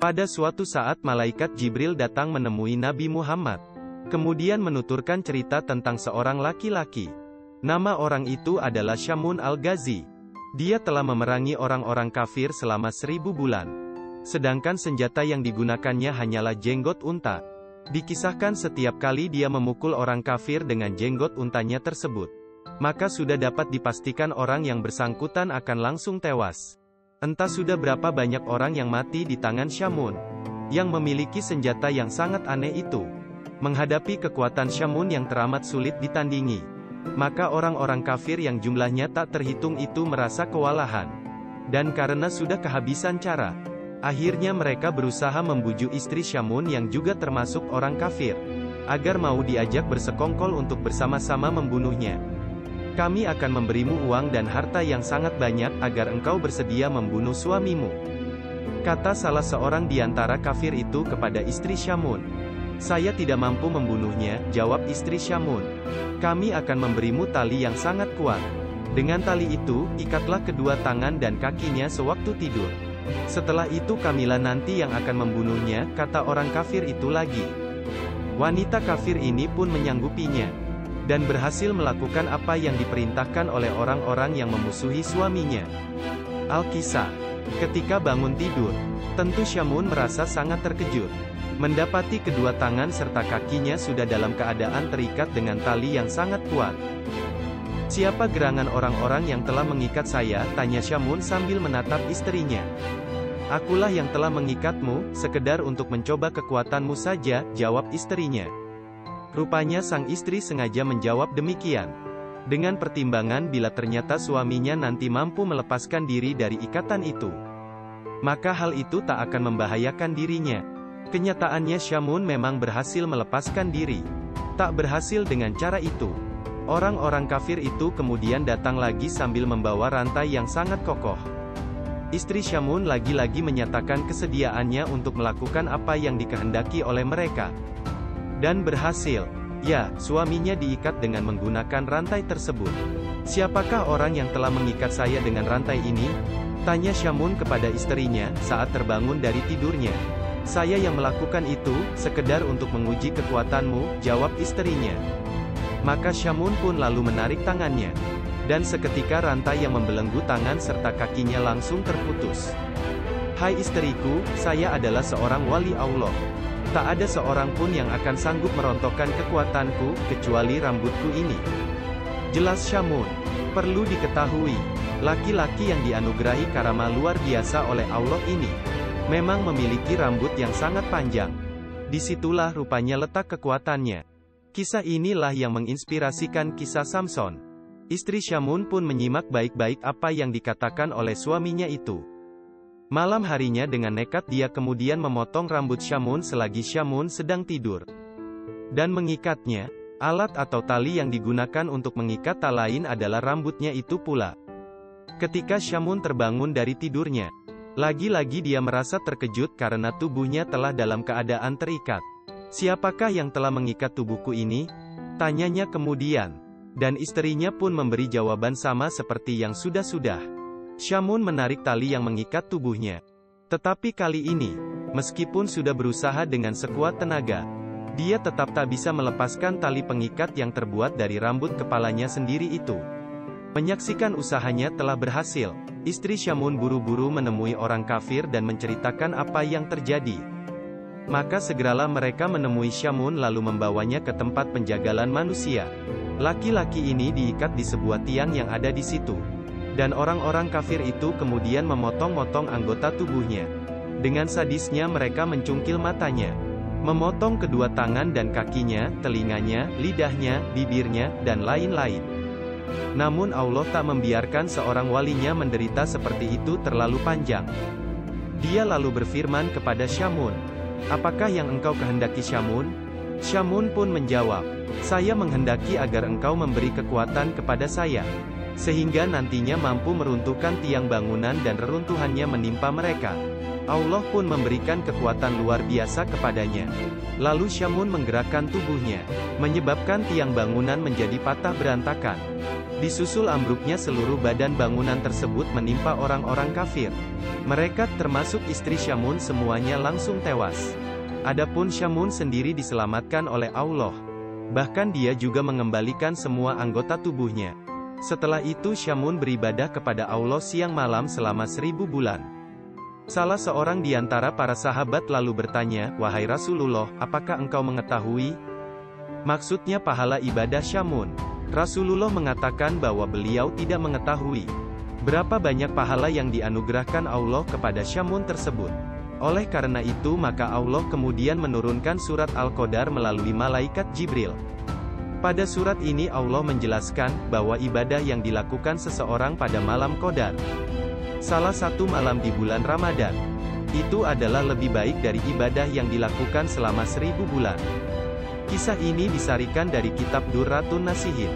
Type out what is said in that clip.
Pada suatu saat malaikat Jibril datang menemui Nabi Muhammad. Kemudian menuturkan cerita tentang seorang laki-laki. Nama orang itu adalah Syamun al-Ghazi. Dia telah memerangi orang-orang kafir selama 1000 bulan. Sedangkan senjata yang digunakannya hanyalah jenggot unta. Dikisahkan setiap kali dia memukul orang kafir dengan jenggot untanya tersebut, maka sudah dapat dipastikan orang yang bersangkutan akan langsung tewas. Entah sudah berapa banyak orang yang mati di tangan Syamun, yang memiliki senjata yang sangat aneh itu. Menghadapi kekuatan Syamun yang teramat sulit ditandingi, maka orang-orang kafir yang jumlahnya tak terhitung itu merasa kewalahan. Dan karena sudah kehabisan cara, akhirnya mereka berusaha membujuk istri Syamun yang juga termasuk orang kafir, agar mau diajak bersekongkol untuk bersama-sama membunuhnya. Kami akan memberimu uang dan harta yang sangat banyak agar engkau bersedia membunuh suamimu, kata salah seorang di antara kafir itu kepada istri Syamun. Saya tidak mampu membunuhnya, jawab istri Syamun. Kami akan memberimu tali yang sangat kuat. Dengan tali itu, ikatlah kedua tangan dan kakinya sewaktu tidur. Setelah itu kamilah nanti yang akan membunuhnya, kata orang kafir itu lagi. Wanita kafir ini pun menyanggupinya, dan berhasil melakukan apa yang diperintahkan oleh orang-orang yang memusuhi suaminya. Al-Kisah. Ketika bangun tidur, tentu Syamun merasa sangat terkejut, mendapati kedua tangan serta kakinya sudah dalam keadaan terikat dengan tali yang sangat kuat. Siapa gerangan orang-orang yang telah mengikat saya? Tanya Syamun sambil menatap istrinya. Akulah yang telah mengikatmu, sekedar untuk mencoba kekuatanmu saja, jawab istrinya. Rupanya sang istri sengaja menjawab demikian, dengan pertimbangan bila ternyata suaminya nanti mampu melepaskan diri dari ikatan itu, maka hal itu tak akan membahayakan dirinya. Kenyataannya Syamun memang berhasil melepaskan diri. Tak berhasil dengan cara itu, orang-orang kafir itu kemudian datang lagi sambil membawa rantai yang sangat kokoh. Istri Syamun lagi-lagi menyatakan kesediaannya untuk melakukan apa yang dikehendaki oleh mereka. Dan berhasil. Ya, suaminya diikat dengan menggunakan rantai tersebut. Siapakah orang yang telah mengikat saya dengan rantai ini? Tanya Syamun kepada istrinya, saat terbangun dari tidurnya. Saya yang melakukan itu, sekedar untuk menguji kekuatanmu, jawab istrinya. Maka Syamun pun lalu menarik tangannya. Dan seketika rantai yang membelenggu tangan serta kakinya langsung terputus. Hai istriku, saya adalah seorang wali Allah. Tak ada seorang pun yang akan sanggup merontokkan kekuatanku, kecuali rambutku ini. Jelas Syamun. Perlu diketahui, laki-laki yang dianugerahi karama luar biasa oleh Allah ini, memang memiliki rambut yang sangat panjang. Disitulah rupanya letak kekuatannya. Kisah inilah yang menginspirasikan kisah Samson. Istri Syamun pun menyimak baik-baik apa yang dikatakan oleh suaminya itu. Malam harinya dengan nekat dia kemudian memotong rambut Syamun selagi Syamun sedang tidur, dan mengikatnya. Alat atau tali yang digunakan untuk mengikat tak lain adalah rambutnya itu pula. Ketika Syamun terbangun dari tidurnya, lagi-lagi dia merasa terkejut karena tubuhnya telah dalam keadaan terikat. Siapakah yang telah mengikat tubuhku ini? Tanyanya kemudian. Dan istrinya pun memberi jawaban sama seperti yang sudah-sudah. Syamun menarik tali yang mengikat tubuhnya. Tetapi kali ini, meskipun sudah berusaha dengan sekuat tenaga, dia tetap tak bisa melepaskan tali pengikat yang terbuat dari rambut kepalanya sendiri itu. Menyaksikan usahanya telah berhasil, istri Syamun buru-buru menemui orang kafir dan menceritakan apa yang terjadi. Maka segeralah mereka menemui Syamun lalu membawanya ke tempat penjagalan manusia. Laki-laki ini diikat di sebuah tiang yang ada di situ. Dan orang-orang kafir itu kemudian memotong-motong anggota tubuhnya. Dengan sadisnya mereka mencungkil matanya, memotong kedua tangan dan kakinya, telinganya, lidahnya, bibirnya, dan lain-lain. Namun Allah tak membiarkan seorang walinya menderita seperti itu terlalu panjang. Dia lalu berfirman kepada Syamun, apakah yang engkau kehendaki Syamun? Syamun pun menjawab, "Saya menghendaki agar engkau memberi kekuatan kepada saya, sehingga nantinya mampu meruntuhkan tiang bangunan dan reruntuhannya menimpa mereka." Allah pun memberikan kekuatan luar biasa kepadanya. Lalu Syamun menggerakkan tubuhnya, menyebabkan tiang bangunan menjadi patah berantakan. Disusul ambruknya seluruh badan bangunan tersebut menimpa orang-orang kafir. Mereka, termasuk istri Syamun, semuanya langsung tewas. Adapun Syamun sendiri diselamatkan oleh Allah. Bahkan dia juga mengembalikan semua anggota tubuhnya. Setelah itu Syamun beribadah kepada Allah siang malam selama 1000 bulan. Salah seorang di antara para sahabat lalu bertanya, "Wahai Rasulullah, apakah engkau mengetahui maksudnya pahala ibadah Syamun?" Rasulullah mengatakan bahwa beliau tidak mengetahui berapa banyak pahala yang dianugerahkan Allah kepada Syamun tersebut. Oleh karena itu maka Allah kemudian menurunkan surat Al-Qadar melalui malaikat Jibril. Pada surat ini Allah menjelaskan bahwa ibadah yang dilakukan seseorang pada malam Qadar, salah satu malam di bulan Ramadan, itu adalah lebih baik dari ibadah yang dilakukan selama 1000 bulan. Kisah ini disarikan dari kitab Durratun Nasihin.